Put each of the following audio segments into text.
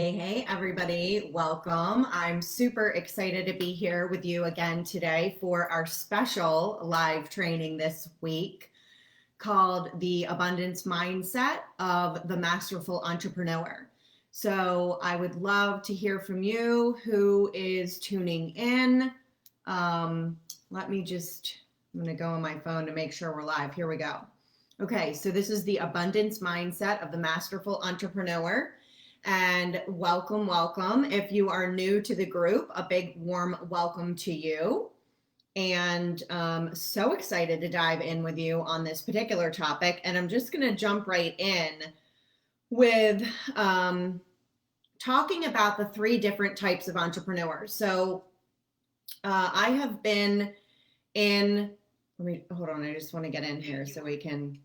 Hey, everybody. Welcome. I'm super excited to be here with you again today for our special live training this week called The Abundance Mindset of the Masterful Entrepreneur. So I would love to hear from you who is tuning in. Let me just, I'm going to go on my phone to make sure we're live. Here we go. Okay, so this is The Abundance Mindset of the Masterful Entrepreneur. And welcome, welcome. If you are new to the group, a big warm welcome to you. And so excited to dive in with you on this particular topic. And I'm just going to jump right in with talking about the three different types of entrepreneurs. So I have been in, let me, hold on, I just want to get in here so we can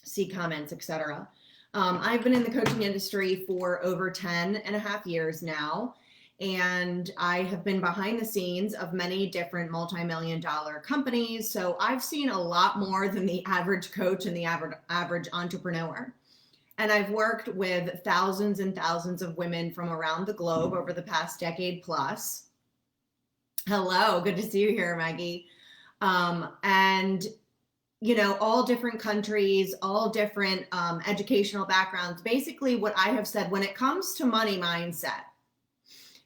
see comments, etc. I've been in the coaching industry for over 10 and a half years now, and I have been behind the scenes of many different multi-million-dollar companies. So I've seen a lot more than the average coach and the average entrepreneur. And I've worked with thousands and thousands of women from around the globe over the past decade plus. Hello, good to see you here, Maggie. And you know, all different countries, all different educational backgrounds. Basically, what I have said when it comes to money mindset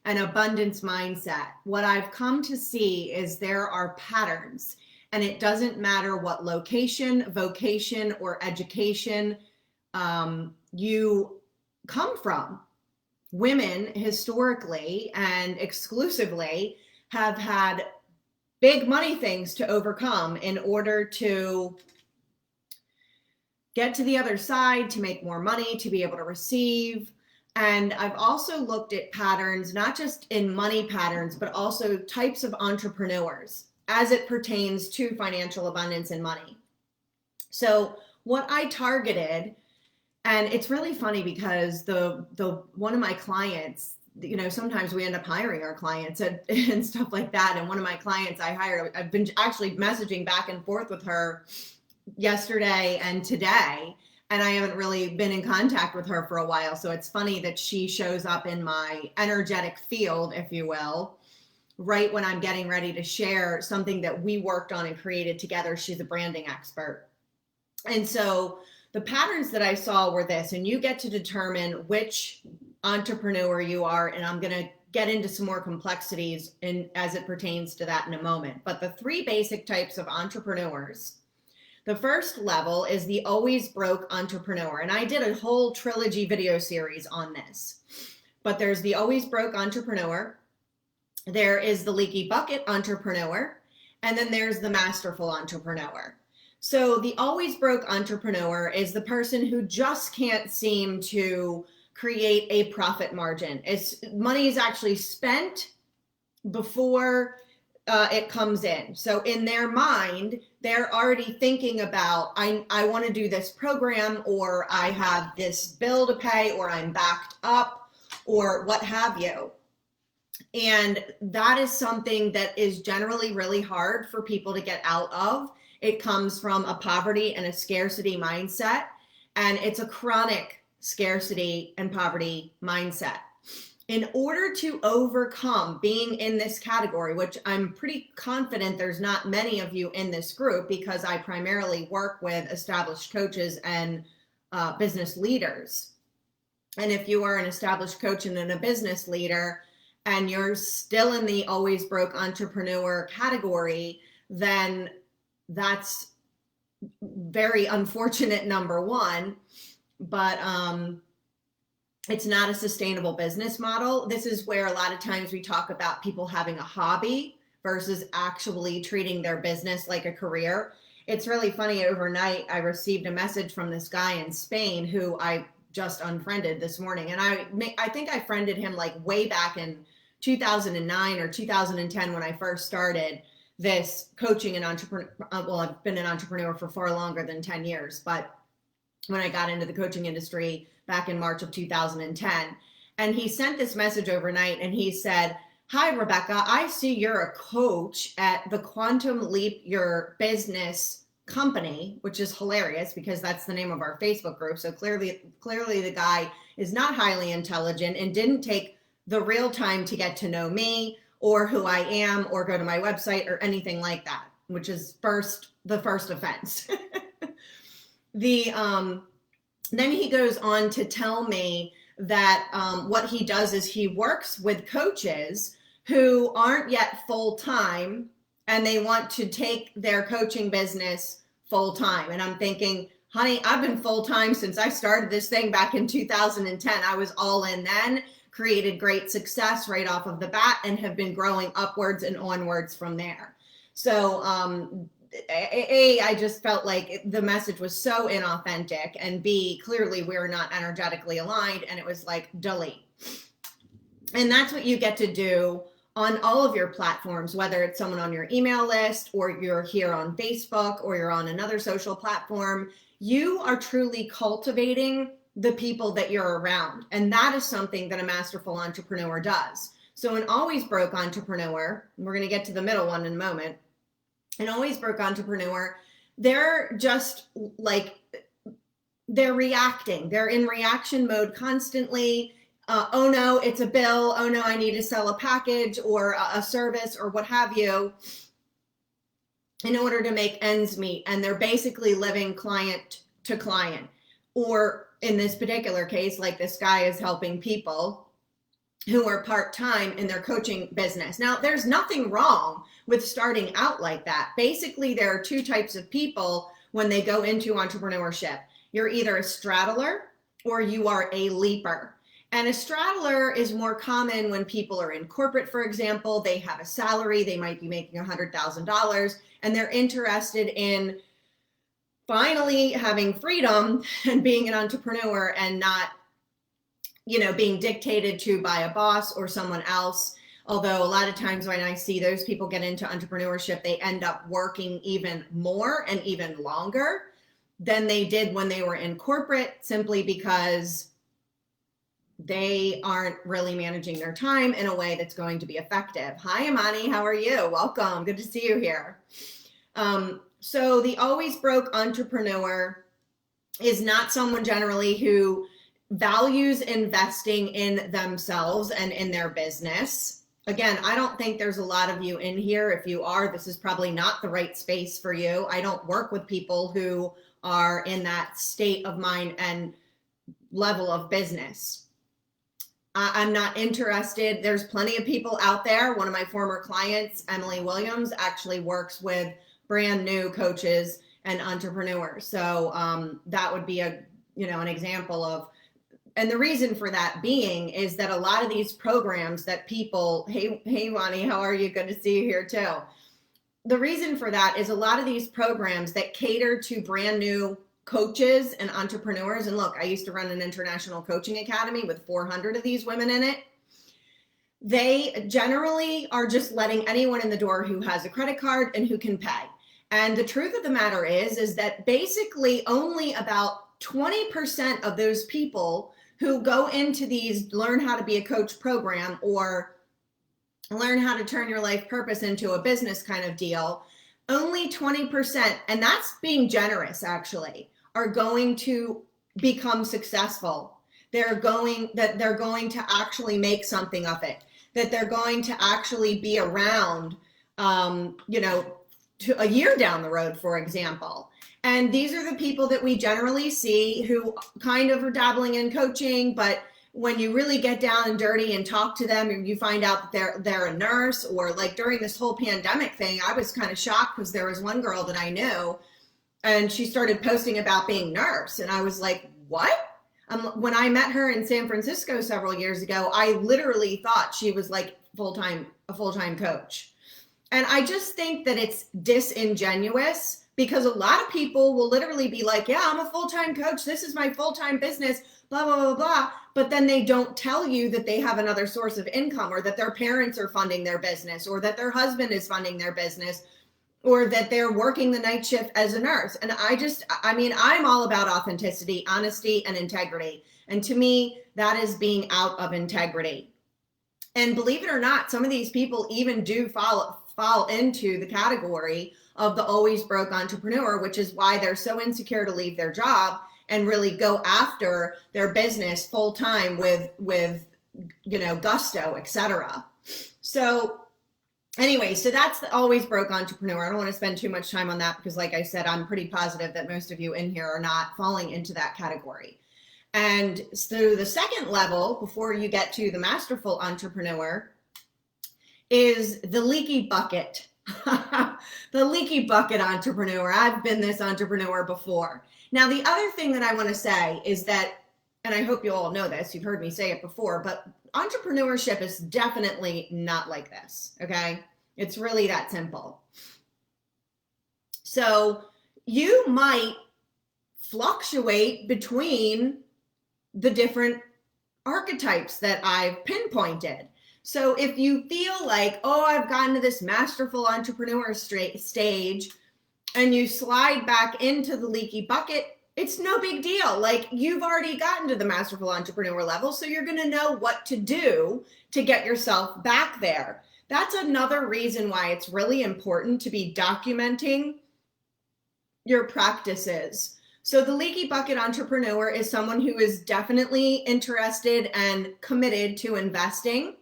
and abundance mindset, what I've come to see is there are patterns, and it doesn't matter what location, vocation, or education you come from. Women historically and exclusively have had big money things to overcome in order to get to the other side, to make more money, to be able to receive. And I've also looked at patterns, not just in money patterns, but also types of entrepreneurs as it pertains to financial abundance and money. So what I targeted, and it's really funny because the one of my clients, you know, sometimes we end up hiring our clients and stuff like that. And one of my clients I hired, I've been actually messaging back and forth with her yesterday and today, and I haven't really been in contact with her for a while. So it's funny that she shows up in my energetic field, if you will, right when I'm getting ready to share something that we worked on and created together. She's a branding expert. And so the patterns that I saw were this, and you get to determine which entrepreneur you are, and I'm going to get into some more complexities as it pertains to that in a moment. But the three basic types of entrepreneurs, the first level is the always broke entrepreneur, and I did a whole trilogy video series on this. But there's the always broke entrepreneur, there is the leaky bucket entrepreneur, and then there's the masterful entrepreneur. So the always broke entrepreneur is the person who just can't seem to create a profit margin. Money is actually spent before it comes in. So in their mind, they're already thinking about, I want to do this program, or I have this bill to pay, or I'm backed up, or what have you. And that is something that is generally really hard for people to get out of. It comes from a poverty and a scarcity mindset, and it's a chronic scarcity and poverty mindset. In order to overcome being in this category, which I'm pretty confident there's not many of you in this group, because I primarily work with established coaches and business leaders. And if you are an established coach and a business leader and you're still in the always broke entrepreneur category, then that's very unfortunate, number one. But it's not a sustainable business model. This is where a lot of times we talk about people having a hobby versus actually treating their business like a career. It's really funny. Overnight, I received a message from this guy in Spain who I just unfriended this morning. And I think I friended him like way back in 2009 or 2010 when I first started this coaching and entrepreneur. Well, I've been an entrepreneur for far longer than 10 years, but when I got into the coaching industry back in March of 2010. And he sent this message overnight and he said, "Hi, Rebecca, I see you're a coach at the Quantum Leap Your Business company, which is hilarious because that's the name of our Facebook group. So clearly the guy is not highly intelligent and didn't take the real time to get to know me or who I am or go to my website or anything like that, which is the first offense. Then he goes on to tell me that what he does is he works with coaches who aren't yet full-time and they want to take their coaching business full-time. And I'm thinking, honey, I've been full-time since I started this thing back in 2010. I was all in then, created great success right off of the bat, and have been growing upwards and onwards from there. So I just felt like the message was so inauthentic, and B, clearly we're not energetically aligned, and it was like, delete. And that's what you get to do on all of your platforms, whether it's someone on your email list or you're here on Facebook or you're on another social platform. You are truly cultivating the people that you're around. And that is something that a masterful entrepreneur does. So an always broke entrepreneur, and we're going to get to the middle one in a moment, an always broke entrepreneur, they're just like, they're reacting. They're in reaction mode constantly. Oh no, it's a bill. Oh no, I need to sell a package or a service or what have you in order to make ends meet. And they're basically living client to client. Or in this particular case, like this guy is helping people who are part-time in their coaching business. Now, there's nothing wrong with starting out like that. Basically, there are two types of people when they go into entrepreneurship. You're either a straddler or you are a leaper. And a straddler is more common when people are in corporate, for example. They have a salary, they might be making $100,000, and they're interested in finally having freedom and being an entrepreneur and not, being dictated to by a boss or someone else. Although a lot of times when I see those people get into entrepreneurship, they end up working even more and even longer than they did when they were in corporate, simply because they aren't really managing their time in a way that's going to be effective. Hi, Imani, how are you? Welcome, good to see you here. So the always broke entrepreneur is not someone generally who values investing in themselves and in their business. Again, I don't think there's a lot of you in here. If you are, this is probably not the right space for you. I don't work with people who are in that state of mind and level of business. I'm not interested. There's plenty of people out there. One of my former clients, Emily Williams, actually works with brand new coaches and entrepreneurs. So that would be an example of, and the reason for that being is that a lot of these programs that people, hey, Wani, how are you? Good to see you here too. The reason for that is a lot of these programs that cater to brand new coaches and entrepreneurs. And look, I used to run an international coaching academy with 400 of these women in it. They generally are just letting anyone in the door who has a credit card and who can pay. And the truth of the matter is that basically only about 20% of those people who go into these learn how to be a coach program or learn how to turn your life purpose into a business kind of deal, only 20%, and that's being generous actually, are going to become successful. They're going to actually make something of it, that they're going to actually be around, to a year down the road, for example. And these are the people that we generally see who kind of are dabbling in coaching, but when you really get down and dirty and talk to them and you find out that they're a nurse, or like during this whole pandemic thing, I was kind of shocked because there was one girl that I knew and she started posting about being a nurse. And I was like, what? When I met her in San Francisco several years ago, I literally thought she was like a full-time coach. And I just think that it's disingenuous because a lot of people will literally be like, yeah, I'm a full-time coach. This is my full-time business, blah, blah, blah, blah. But then they don't tell you that they have another source of income, or that their parents are funding their business, or that their husband is funding their business, or that they're working the night shift as a nurse. And I'm all about authenticity, honesty, and integrity. And to me, that is being out of integrity. And believe it or not, some of these people even do fall into the category of the always broke entrepreneur, which is why they're so insecure to leave their job and really go after their business full time with gusto, etc. So anyway, so that's the always broke entrepreneur. I don't want to spend too much time on that because, like I said, I'm pretty positive that most of you in here are not falling into that category. And so the second level, before you get to the masterful entrepreneur, is the leaky bucket. The leaky bucket entrepreneur. I've been this entrepreneur before. Now, the other thing that I want to say is that, and I hope you all know this, you've heard me say it before, but entrepreneurship is definitely not like this, okay? It's really that simple. So you might fluctuate between the different archetypes that I've pinpointed. So if you feel like, oh, I've gotten to this masterful entrepreneur stage and you slide back into the leaky bucket, it's no big deal. Like, you've already gotten to the masterful entrepreneur level, so you're going to know what to do to get yourself back there. That's another reason why it's really important to be documenting your practices. So the leaky bucket entrepreneur is someone who is definitely interested and committed to investing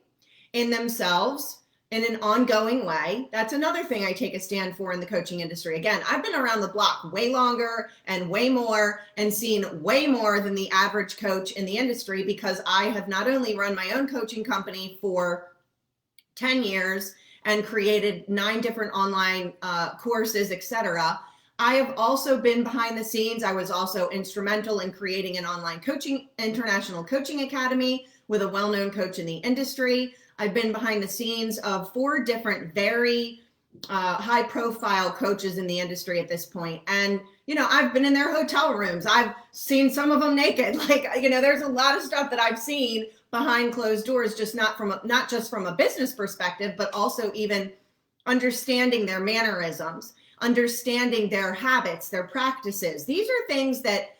in themselves in an ongoing way. That's another thing I take a stand for in the coaching industry. Again, I've been around the block way longer and way more and seen way more than the average coach in the industry, because I have not only run my own coaching company for 10 years and created 9 different online courses, etc. I have also been behind the scenes. I was also instrumental in creating an online international coaching academy with a well-known coach in the industry. I've been behind the scenes of 4 different very high-profile coaches in the industry at this point. And, I've been in their hotel rooms. I've seen some of them naked. There's a lot of stuff that I've seen behind closed doors, just not just from a business perspective, but also even understanding their mannerisms, understanding their habits, their practices. These are things that,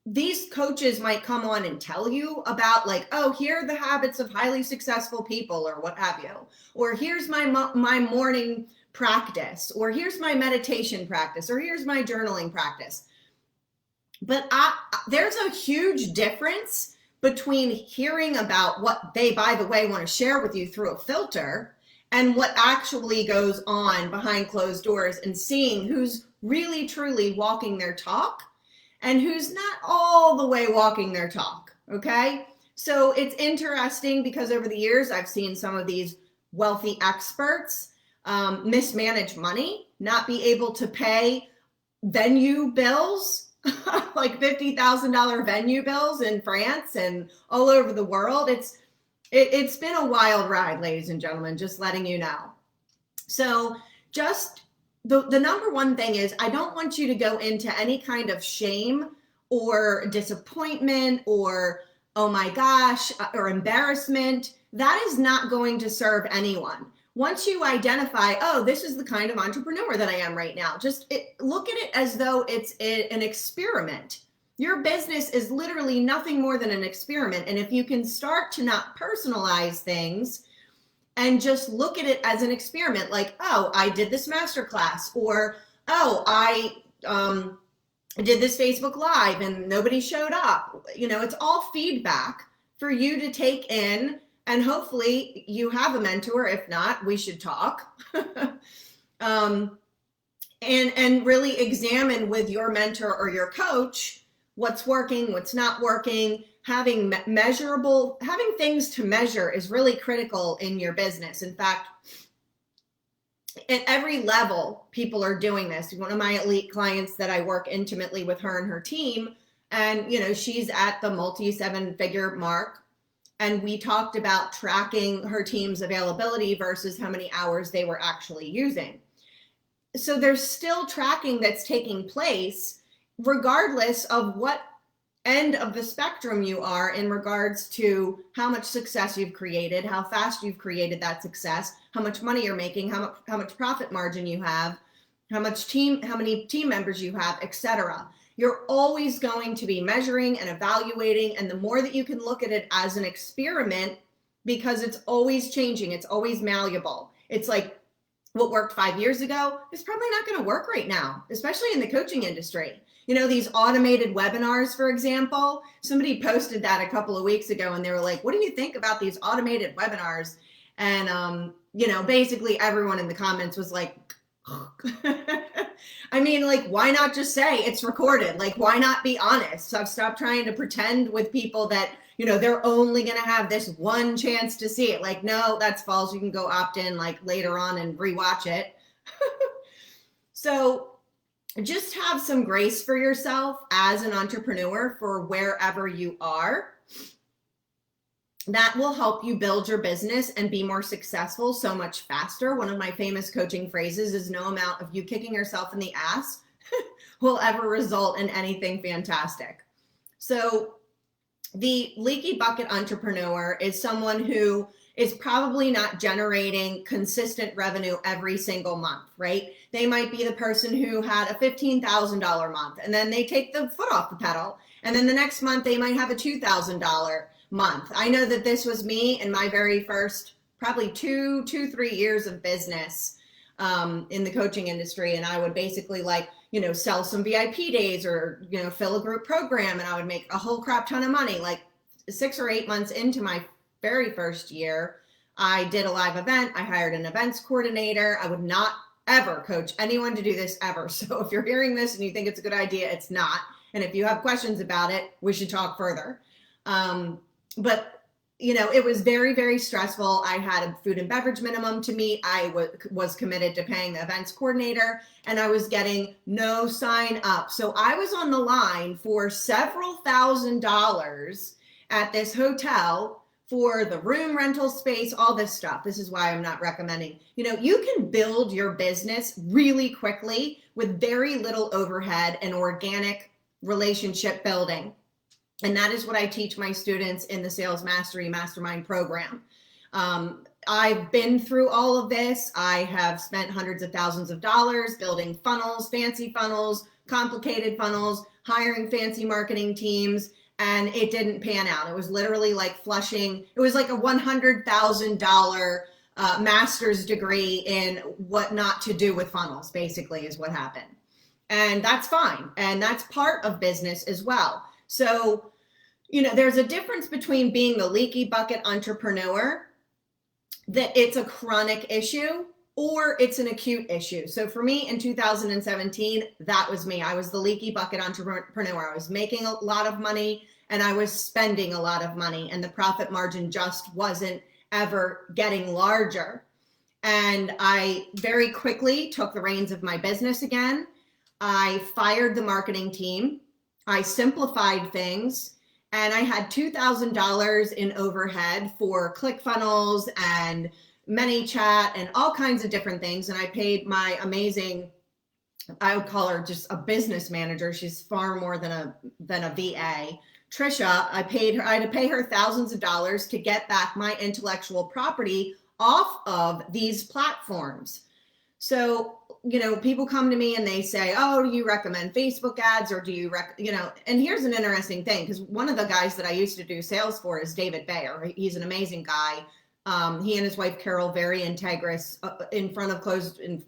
these coaches might come on and tell you about, like, oh, here are the habits of highly successful people, or what have you. Or here's my morning practice, or here's my meditation practice, or here's my journaling practice. But there's a huge difference between hearing about what they, by the way, want to share with you through a filter and what actually goes on behind closed doors, and seeing who's really, truly walking their talk and who's not all the way walking their talk, okay? So it's interesting because over the years, I've seen some of these wealthy experts mismanage money, not be able to pay venue bills, like $50,000 venue bills in France and all over the world. It's been a wild ride, ladies and gentlemen, just letting you know. So just the number one thing is, I don't want you to go into any kind of shame or disappointment or, oh my gosh, or embarrassment. That is not going to serve anyone. Once you identify, oh, this is the kind of entrepreneur that I am right now, just look at it as though it's an experiment. Your business is literally nothing more than an experiment. And if you can start to not personalize things and just look at it as an experiment, like, oh, I did this masterclass, or, oh, I did this Facebook Live and nobody showed up. It's all feedback for you to take in, and hopefully you have a mentor. If not, we should talk. And really examine with your mentor or your coach what's working, what's not working. Having things to measure is really critical in your business. In fact, at every level, people are doing this. One of my elite clients that I work intimately with, her and her team, and she's at the multi-7-figure mark. And we talked about tracking her team's availability versus how many hours they were actually using. So there's still tracking that's taking place regardless of what end of the spectrum you are in regards to how much success you've created, how fast you've created that success, how much money you're making, how much profit margin you have, how many team members you have, etc. You're always going to be measuring and evaluating, and the more that you can look at it as an experiment, because it's always changing, it's always malleable. It's like what worked 5 years ago is probably not going to work right now, especially in the coaching industry. These automated webinars, for example, somebody posted that a couple of weeks ago and they were like, what do you think about these automated webinars? And, basically everyone in the comments was like, I mean, like, why not just say it's recorded? Like, why not be honest? So stop trying to pretend with people that, they're only going to have this one chance to see it. Like, no, that's false. You can go opt in like later on and rewatch it. So just have some grace for yourself as an entrepreneur for wherever you are. That will help you build your business and be more successful so much faster. One of my famous coaching phrases is no amount of you kicking yourself in the ass will ever result in anything fantastic. So the leaky bucket entrepreneur is someone who is probably not generating consistent revenue every single month, right? They might be the person who had a $15,000 month and then they take the foot off the pedal. And then the next month they might have a $2,000 month. I know that this was me in my very first, probably 3 years of business in the coaching industry. And I would basically sell some VIP days or, fill a group program, and I would make a whole crap ton of money. Like 6 or 8 months into my very first year, I did a live event. I hired an events coordinator. I would not ever coach anyone to do this ever. So if you're hearing this and you think it's a good idea, it's not. And if you have questions about it, we should talk further. But it was very, very stressful. I had a food and beverage minimum to meet. I was committed to paying the events coordinator, and I was getting no sign up. So I was on the line for several $1,000s at this hotel for the room rental space, all this stuff. This is why I'm not recommending. You can build your business really quickly with very little overhead and organic relationship building. And that is what I teach my students in the Sales Mastery Mastermind program. I've been through all of this. I have spent hundreds of thousands of dollars building funnels, fancy funnels, complicated funnels, hiring fancy marketing teams, and it didn't pan out. It was literally like flushing. It was like a $100,000 master's degree in what not to do with funnels, basically, is what happened. And that's fine. And that's part of business as well. So, there's a difference between being the leaky bucket entrepreneur, that it's a chronic issue, or it's an acute issue. So for me in 2017, that was me. I was the leaky bucket entrepreneur. I was making a lot of money and I was spending a lot of money, and the profit margin just wasn't ever getting larger. And I very quickly took the reins of my business again. I fired the marketing team. I simplified things, and I had $2,000 in overhead for ClickFunnels and ManyChat and all kinds of different things. And I paid my amazing, I would call her just a business manager. She's far more than a VA. Trisha, I had to pay her thousands of dollars to get back my intellectual property off of these platforms. So, people come to me and they say, oh, do you recommend Facebook ads, or do you, and here's an interesting thing, because one of the guys that I used to do sales for is David Bayer. He's an amazing guy. He and his wife, Carol, very integrous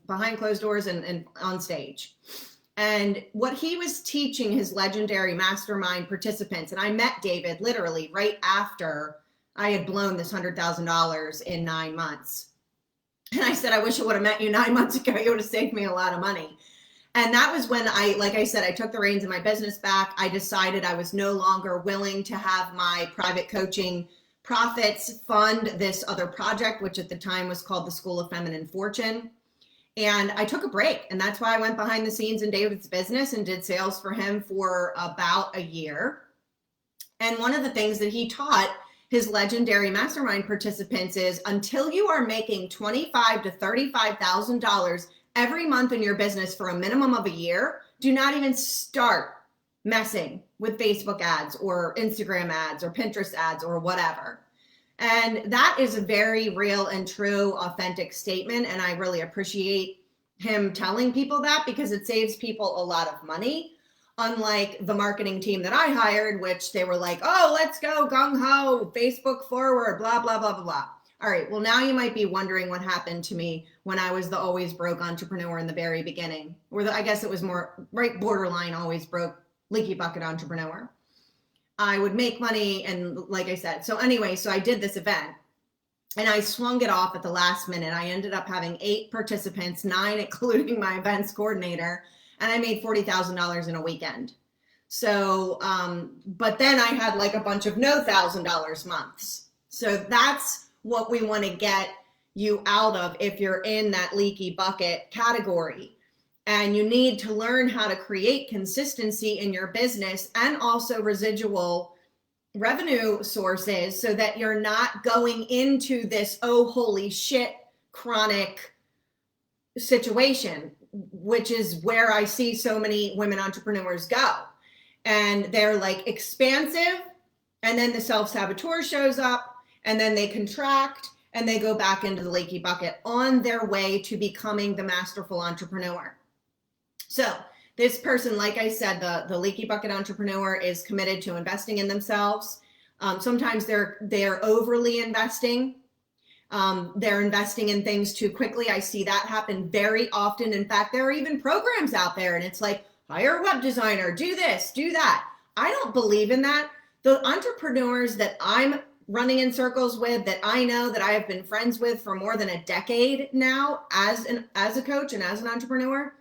behind closed doors and on stage. And what he was teaching his legendary mastermind participants, and I met David literally right after I had blown this $100,000 in 9 months. And I said, I wish I would have met you 9 months ago. You would have saved me a lot of money. And that was when I took the reins of my business back. I decided I was no longer willing to have my private coaching profits fund this other project, which at the time was called the School of Feminine Fortune. And I took a break. And that's why I went behind the scenes in David's business and did sales for him for about a year. And one of the things that he taught his legendary mastermind participants is, until you are making $25,000 to $35,000 every month in your business for a minimum of a year, do not even start messing with Facebook ads or Instagram ads or Pinterest ads or whatever. And that is a very real and true, authentic statement. And I really appreciate him telling people that, because it saves people a lot of money. Unlike the marketing team that I hired, which they were like, oh, let's go gung ho, Facebook forward, blah, blah, blah, blah, blah. All right, well, now you might be wondering what happened to me when I was the always broke entrepreneur in the very beginning, or I guess it was more right borderline always broke leaky bucket entrepreneur. I would make money, and like I said, so anyway, so I did this event and I swung it off at the last minute. I ended up having 8 participants, 9 including my events coordinator, and I made $40,000 in a weekend. So, but then I had like a bunch of no $1,000 months. So that's what we want to get you out of if you're in that leaky bucket category. And you need to learn how to create consistency in your business and also residual revenue sources so that you're not going into this, oh, holy shit, chronic situation, which is where I see so many women entrepreneurs go. And they're like expansive, and then the self-saboteur shows up, and then they contract and they go back into the leaky bucket on their way to becoming the masterful entrepreneur. So this person, like I said, the leaky bucket entrepreneur is committed to investing in themselves. Sometimes they're overly investing. They're investing in things too quickly. I see that happen very often. In fact, there are even programs out there and it's like, hire a web designer, do this, do that. I don't believe in that. The entrepreneurs that I'm running in circles with, that I know, that I have been friends with for more than a decade now as a coach and as an entrepreneur,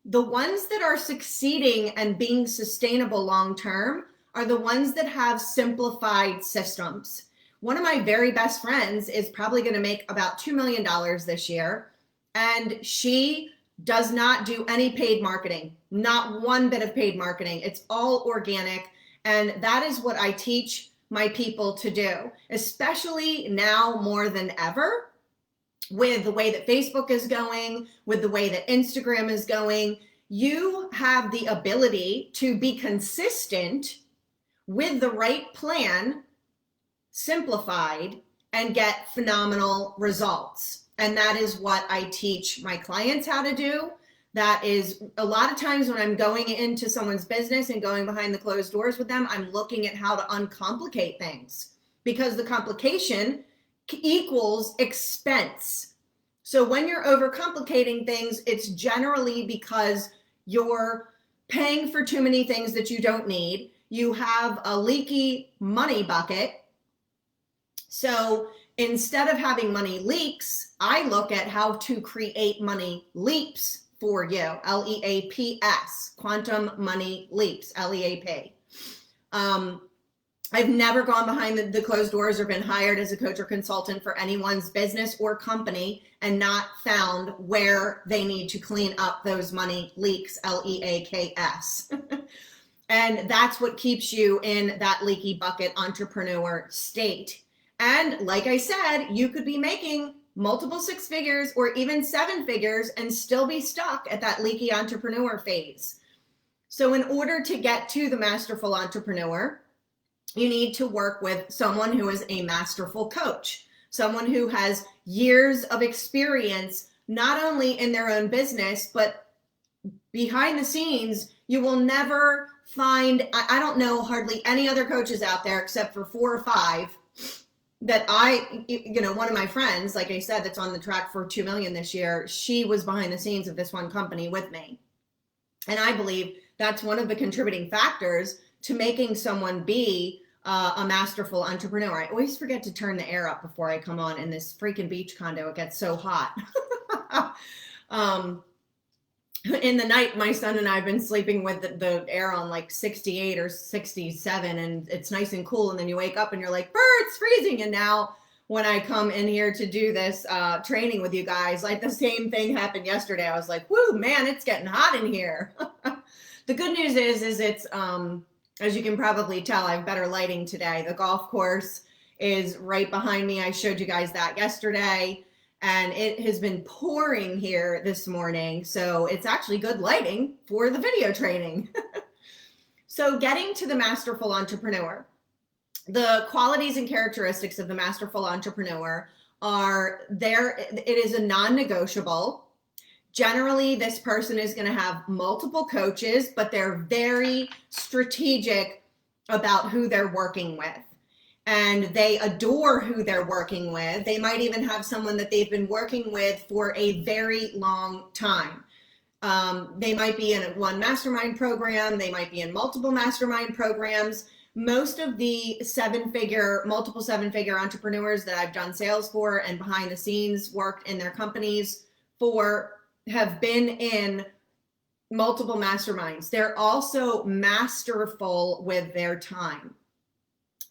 the ones that are succeeding and being sustainable long-term are the ones that have simplified systems. One of my very best friends is probably going to make about $2 million this year, and she does not do any paid marketing, not one bit of paid marketing. It's all organic. And that is what I teach my people to do, especially now more than ever with the way that Facebook is going, with the way that Instagram is going. You have the ability to be consistent with the right plan, simplified, and get phenomenal results. And that is what I teach my clients how to do. That is a lot of times when I'm going into someone's business and going behind the closed doors with them, I'm looking at how to uncomplicate things, because the complication equals expense. So when you're overcomplicating things, it's generally because you're paying for too many things that you don't need. You have a leaky money bucket. So instead of having money leaks, I look at how to create money leaps for you. LEAPS, quantum money leaps, LEAP. I've never gone behind the closed doors or been hired as a coach or consultant for anyone's business or company and not found where they need to clean up those money leaks, LEAKS. And that's what keeps you in that leaky bucket entrepreneur state. And like I said, you could be making multiple 6 figures or even 7 figures and still be stuck at that leaky entrepreneur phase. So in order to get to the masterful entrepreneur, you need to work with someone who is a masterful coach, someone who has years of experience, not only in their own business, but behind the scenes. You will never find, I don't know hardly any other coaches out there except for 4 or 5 that one of my friends, like I said, that's on the track for 2 million this year, she was behind the scenes of this one company with me. And I believe that's one of the contributing factors to making someone be a masterful entrepreneur. I always forget to turn the air up before I come on in this freaking beach condo. It gets so hot. In the night, my son and I have been sleeping with the air on like 68 or 67, and it's nice and cool. And then you wake up and you're like, it's freezing. And now when I come in here to do this training with you guys, like the same thing happened yesterday. I was like, whoo, man, it's getting hot in here. The good news is it's, as you can probably tell, I have better lighting today. The golf course is right behind me. I showed you guys that yesterday. And it has been pouring here this morning. So it's actually good lighting for the video training. So getting to the masterful entrepreneur, the qualities and characteristics of the masterful entrepreneur are there. It is a non-negotiable. Generally, this person is going to have multiple coaches, but they're very strategic about who they're working with. and they adore who they're working with. They might even have someone that they've been working with for a very long time. They might be in one mastermind program. They might be in multiple mastermind programs. Most of the multiple seven-figure entrepreneurs that I've done sales for and behind the scenes worked in their companies for have been in multiple masterminds. They're also masterful with their time.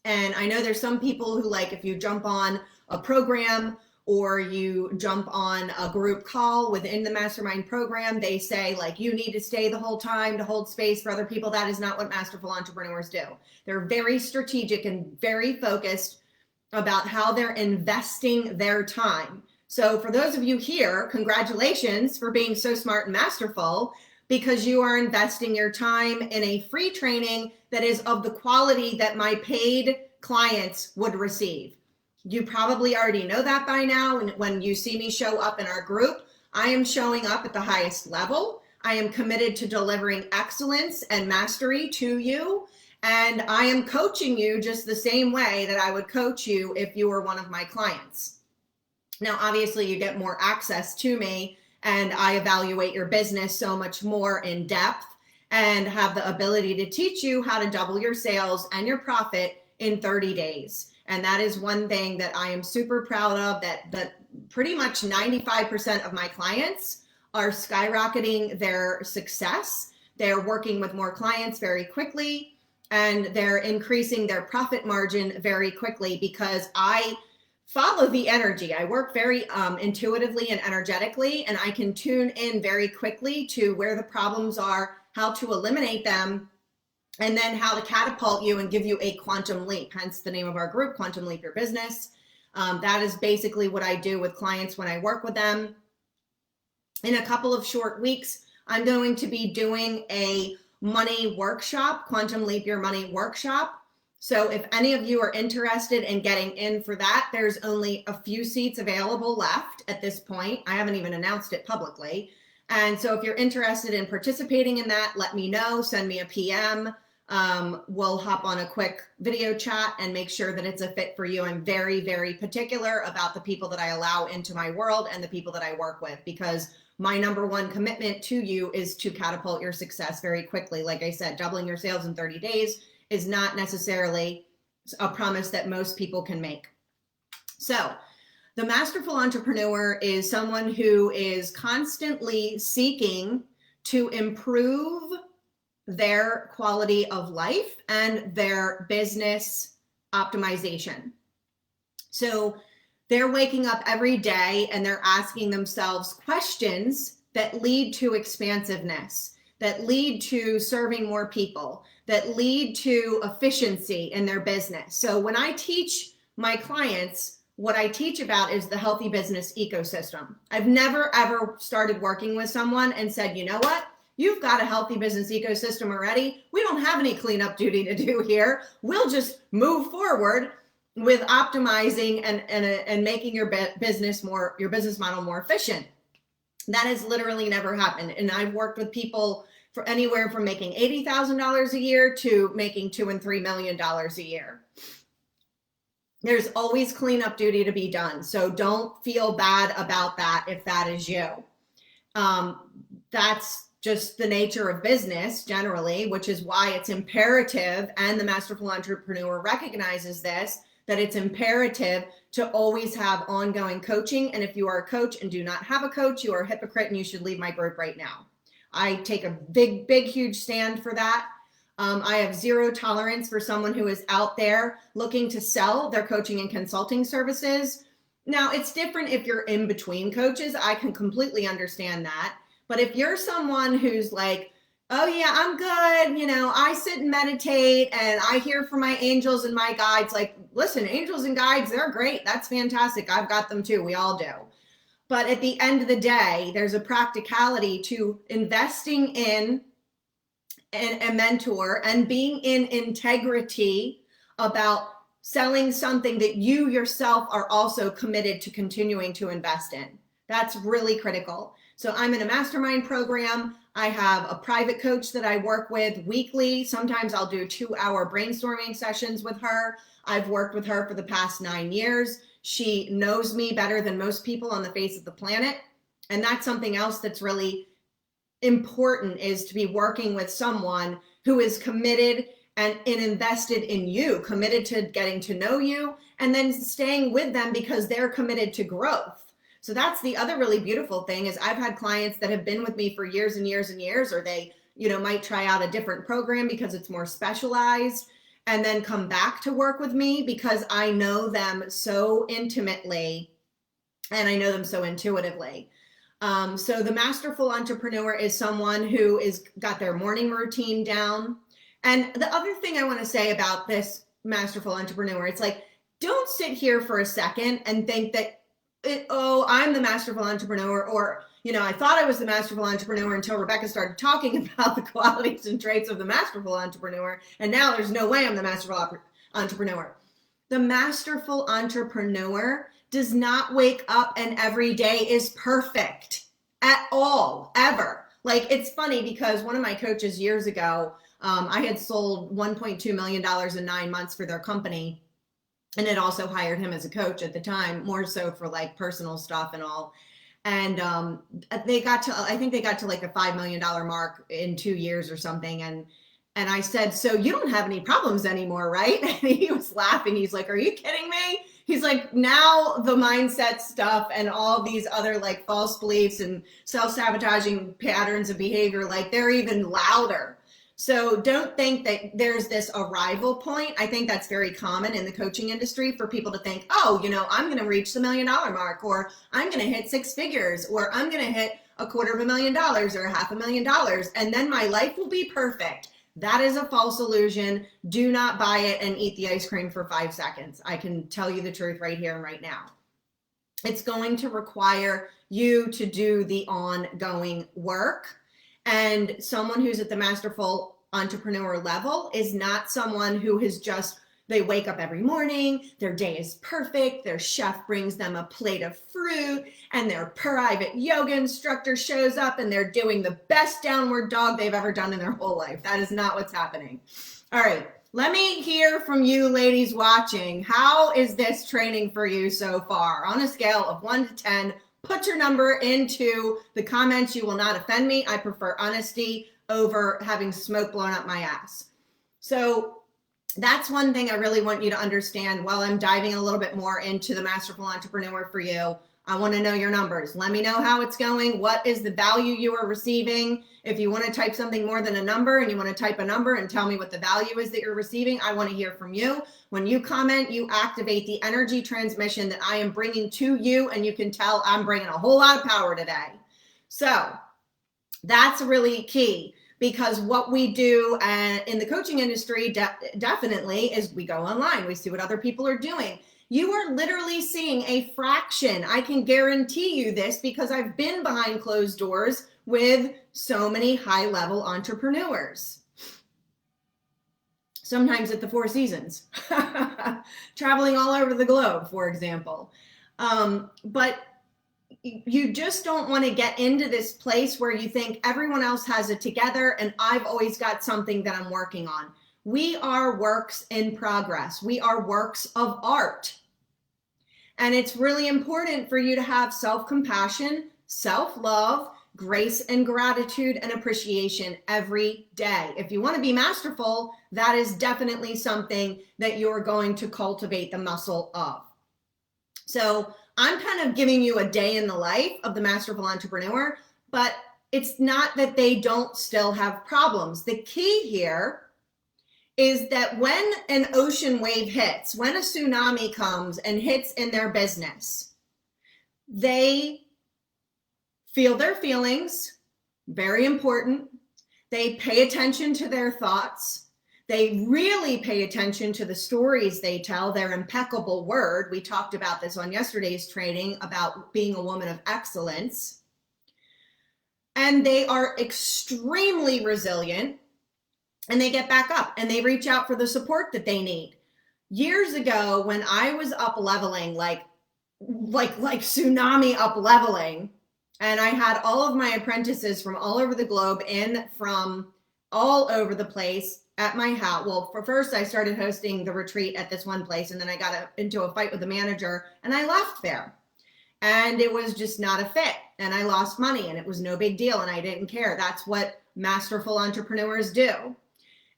And I know there's some people who, like, if you jump on a program or you jump on a group call within the mastermind program, they say, like, you need to stay the whole time to hold space for other people. That is not what masterful entrepreneurs do. They're very strategic and very focused about how they're investing their time. So for those of you here, congratulations for being so smart and masterful, because you are investing your time in a free training that is of the quality that my paid clients would receive. You probably already know that by now. And when you see me show up in our group, I am showing up at the highest level. I am committed to delivering excellence and mastery to you. And I am coaching you just the same way that I would coach you if you were one of my clients. Now, obviously, you get more access to me, and I evaluate your business so much more in depth and have the ability to teach you how to double your sales and your profit in 30 days. And that is one thing that I am super proud of, that pretty much 95% of my clients are skyrocketing their success. They're working with more clients very quickly, and they're increasing their profit margin very quickly because I follow the energy. I work very intuitively and energetically, and I can tune in very quickly to where the problems are, how to eliminate them, and then how to catapult you and give you a quantum leap, hence the name of our group, Quantum Leap Your Business. That is basically what I do with clients when I work with them. In a couple of short weeks, I'm going to be doing a money workshop, Quantum Leap Your Money workshop. So if any of you are interested in getting in for that, there's only a few seats available left at this point. I haven't even announced it publicly. And so if you're interested in participating in that, let me know, send me a PM. We'll hop on a quick video chat and make sure that it's a fit for you. I'm very, very particular about the people that I allow into my world and the people that I work with, because my number one commitment to you is to catapult your success very quickly. Like I said, doubling your sales in 30 days is not necessarily a promise that most people can make. So the masterful entrepreneur is someone who is constantly seeking to improve their quality of life and their business optimization. So they're waking up every day and they're asking themselves questions that lead to expansiveness, that lead to serving more people, that lead to efficiency in their business. So when I teach my clients, what I teach about is the healthy business ecosystem. I've never, ever started working with someone and said, you know what? You've got a healthy business ecosystem already. We don't have any cleanup duty to do here. We'll just move forward with optimizing and making your business model more efficient. That has literally never happened. And I've worked with people for anywhere from making $80,000 a year to making $2 and $3 million a year. There's always cleanup duty to be done. So don't feel bad about that if that is you. That's just the nature of business generally, which is why it's imperative, and the Masterful Entrepreneur recognizes this, that it's imperative to always have ongoing coaching. And if you are a coach and do not have a coach, you are a hypocrite and you should leave my group right now. I take a big, huge stand for that. I have zero tolerance for someone who is out there looking to sell their coaching and consulting services. Now, it's different if you're in between coaches. I can completely understand that. But if you're someone who's like, oh yeah, I'm good, I sit and meditate and I hear from my angels and my guides, like, listen, angels and guides, they're great. That's fantastic. I've got them too. We all do. But at the end of the day, there's a practicality to investing in a mentor and being in integrity about selling something that you yourself are also committed to continuing to invest in. That's really critical. So I'm in a mastermind program. I have a private coach that I work with weekly. Sometimes I'll do 2-hour brainstorming sessions with her. I've worked with her for the past 9 years. She knows me better than most people on the face of the planet. And that's something else that's really important, is to be working with someone who is committed and invested in you, committed to getting to know you, and then staying with them because they're committed to growth. So that's the other really beautiful thing, is I've had clients that have been with me for years and years and years, or they, might try out a different program because it's more specialized, and then come back to work with me because I know them so intimately and I know them so intuitively. So the masterful entrepreneur is someone who is got their morning routine down. And the other thing I want to say about this masterful entrepreneur, it's like, don't sit here for a second and think that, I'm the masterful entrepreneur, or, I thought I was the masterful entrepreneur until Rebecca started talking about the qualities and traits of the masterful entrepreneur. And now there's no way I'm the masterful entrepreneur. The masterful entrepreneur does not wake up and every day is perfect at all, ever. Like, it's funny because one of my coaches years ago, I had sold $1.2 million in 9 months for their company, and had also hired him as a coach at the time, more so for like personal stuff and all. And I think they got to like a $5 million mark in 2 years or something. And I said, so you don't have any problems anymore, right? And he was laughing. He's like, are you kidding me? He's like, now the mindset stuff and all these other like false beliefs and self-sabotaging patterns of behavior, like they're even louder. So don't think that there's this arrival point. I think that's very common in the coaching industry for people to think, oh, I'm going to reach the $1 million mark, or I'm going to hit 6 figures, or I'm going to hit $250,000 or $500,000, and then my life will be perfect. That is a false illusion. Do not buy it and eat the ice cream for 5 seconds. I can tell you the truth right here and right now. It's going to require you to do the ongoing work. And someone who's at the masterful entrepreneur level is not someone who has just, they wake up every morning, their day is perfect, their chef brings them a plate of fruit, and their private yoga instructor shows up and they're doing the best downward dog they've ever done in their whole life. That is not what's happening. All right, let me hear from you ladies watching. How is this training for you so far? On a scale of 1 to 10, put your number into the comments. You will not offend me. I prefer honesty over having smoke blown up my ass. So that's one thing I really want you to understand while I'm diving a little bit more into the masterful entrepreneur for you. I want to know your numbers. Let me know how it's going. What is the value you are receiving? If you want to type something more than a number and you want to type a number and tell me what the value is that you're receiving, I want to hear from you. When you comment, you activate the energy transmission that I am bringing to you, and you can tell I'm bringing a whole lot of power today. So that's really key, because what we do in the coaching industry definitely is we go online, we see what other people are doing. You are literally seeing a fraction. I can guarantee you this because I've been behind closed doors with so many high-level entrepreneurs. Sometimes at the Four Seasons, traveling all over the globe, for example. But you just don't want to get into this place where you think everyone else has it together and I've always got something that I'm working on. We are works in progress. We are works of art. And it's really important for you to have self-compassion, self-love, grace and gratitude and appreciation every day. If you want to be masterful, that is definitely something that you're going to cultivate the muscle of. So I'm kind of giving you a day in the life of the masterful entrepreneur, but it's not that they don't still have problems. The key here is that when an ocean wave hits, when a tsunami comes and hits in their business, they feel their feelings, very important. They pay attention to their thoughts. They really pay attention to the stories they tell, their impeccable word. We talked about this on yesterday's training about being a woman of excellence. And they are extremely resilient, and they get back up and they reach out for the support that they need. Years ago, when I was up leveling, like tsunami up leveling, And I had all of my apprentices from all over the globe in from all over the place at my house. Well, for first, I started hosting the retreat at this one place, and then I got into a fight with the manager, and I left there. And it was just not a fit, and I lost money, and it was no big deal, and I didn't care. That's what masterful entrepreneurs do.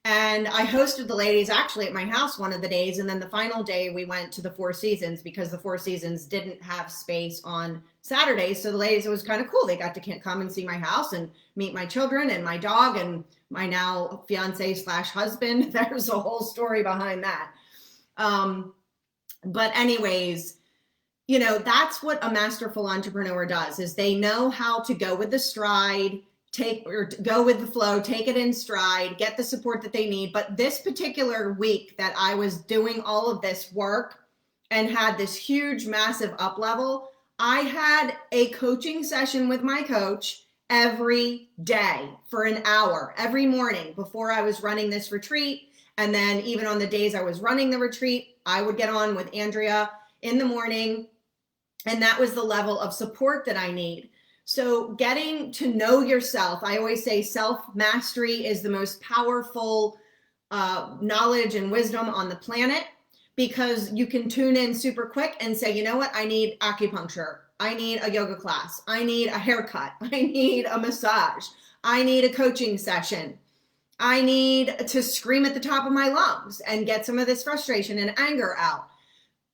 And I hosted the ladies actually at my house one of the days. And then the final day we went to the Four Seasons because the Four Seasons didn't have space on Saturdays. So the ladies, it was kind of cool. They got to come and see my house and meet my children and my dog and my now fiance / husband. There's a whole story behind that. But anyways, you know, that's what a masterful entrepreneur does, is they know how to go with the stride, go with the flow, take it in stride, get the support that they need. But this particular week that I was doing all of this work and had this huge, massive up level, I had a coaching session with my coach every day for an hour, every morning before I was running this retreat. And then even on the days I was running the retreat, I would get on with Andrea in the morning. And that was the level of support that I need. So getting to know yourself, I always say self-mastery is the most powerful knowledge and wisdom on the planet, because you can tune in super quick and say, you know what, I need acupuncture. I need a yoga class. I need a haircut. I need a massage. I need a coaching session. I need to scream at the top of my lungs and get some of this frustration and anger out.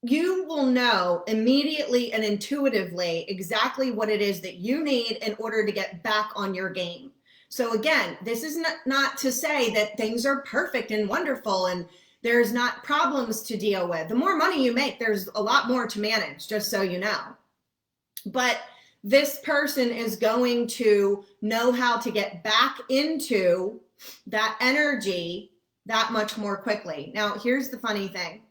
You will know immediately and intuitively exactly what it is that you need in order to get back on your game. So again, this is not to say that things are perfect and wonderful and there's not problems to deal with. The more money you make, there's a lot more to manage, just so you know. But this person is going to know how to get back into that energy that much more quickly. Now, here's the funny thing.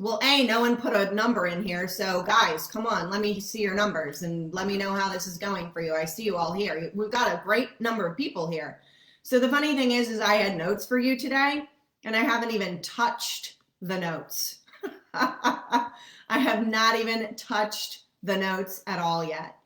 Well, no one put a number in here. So guys, come on, let me see your numbers and let me know how this is going for you. I see you all here. We've got a great number of people here. So the funny thing is I had notes for you today and I haven't even touched the notes. I have not even touched the notes at all yet.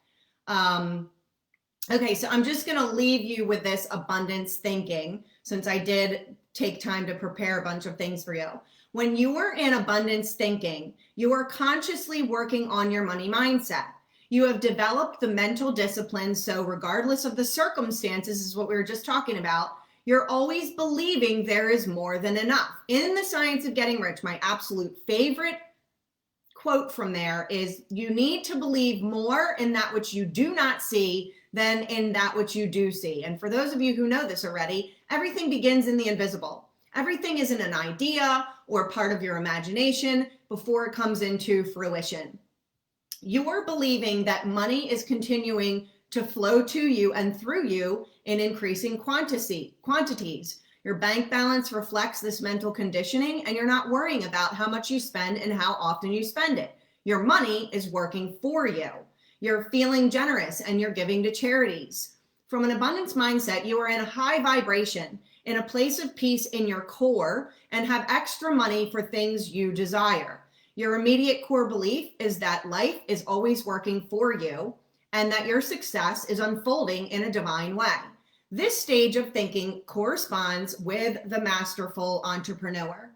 Okay, so I'm just gonna leave you with this abundance thinking, since I did take time to prepare a bunch of things for you. When you are in abundance thinking, you are consciously working on your money mindset. You have developed the mental discipline, so regardless of the circumstances, is what we were just talking about, you're always believing there is more than enough. In The Science of Getting Rich, my absolute favorite quote from there is, you need to believe more in that which you do not see than in that which you do see. And for those of you who know this already, everything begins in the invisible. Everything isn't an idea or part of your imagination before it comes into fruition. You are believing that money is continuing to flow to you and through you in increasing quantities. Your bank balance reflects this mental conditioning, and you're not worrying about how much you spend and how often you spend it. Your money is working for you. You're feeling generous and you're giving to charities. From an abundance mindset, you are in a high vibration, in a place of peace in your core, and have extra money for things you desire. Your immediate core belief is that life is always working for you and that your success is unfolding in a divine way. This stage of thinking corresponds with the masterful entrepreneur.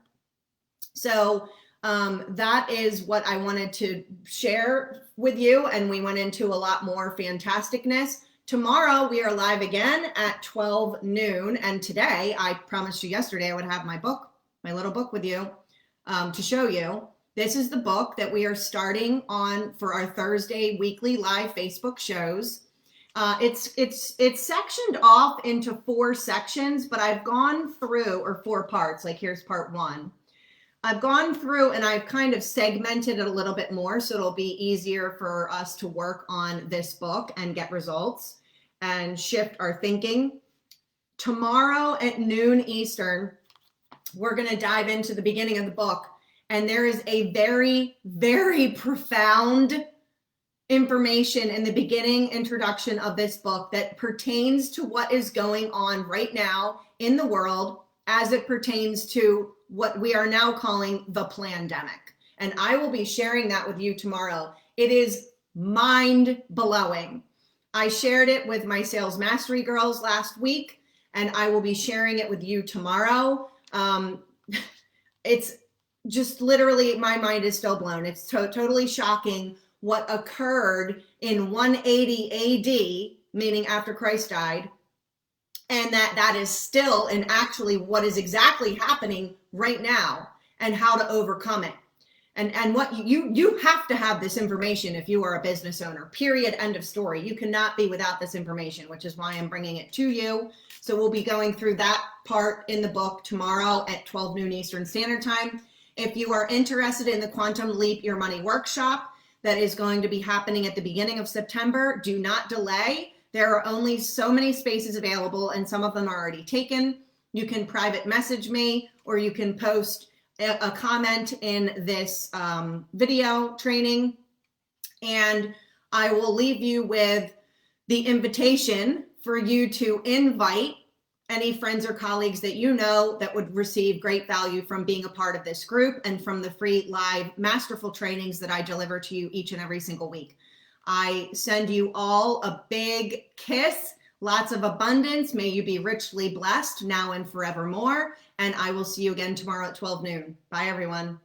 So that is what I wanted to share with you, and we went into a lot more fantasticness. Tomorrow we are live again at 12 noon. And today, I promised you yesterday I would have my book, my little book with you to show you. This is the book that we are starting on for our Thursday weekly live Facebook shows. It's sectioned off into 4 sections, but I've gone through, or 4 parts, like here's part 1. I've gone through and I've kind of segmented it a little bit more so it'll be easier for us to work on this book and get results and shift our thinking. Tomorrow at noon Eastern, we're going to dive into the beginning of the book, and there is a very, very profound information in the beginning introduction of this book that pertains to what is going on right now in the world as it pertains to what we are now calling the plandemic. And I will be sharing that with you tomorrow. It is mind-blowing. I shared it with my sales mastery girls last week, and I will be sharing it with you tomorrow. It's just literally, my mind is still blown. It's totally shocking what occurred in 180 AD, meaning after Christ died, and that is still and actually what is exactly happening right now, and how to overcome it. And what you have to have this information if you are a business owner, period, end of story. You cannot be without this information, which is why I'm bringing it to you. So we'll be going through that part in the book tomorrow at 12 noon Eastern Standard Time. If you are interested in the Quantum Leap Your Money workshop that is going to be happening at the beginning of September, do not delay. There are only so many spaces available, and some of them are already taken. You can private message me, or you can post a comment in this video training, and I will leave you with the invitation for you to invite any friends or colleagues that you know that would receive great value from being a part of this group and from the free live Masterful trainings that I deliver to you each and every single week. I send you all a big kiss, lots of abundance. May you be richly blessed now and forevermore. And I will see you again tomorrow at 12 noon. Bye, everyone.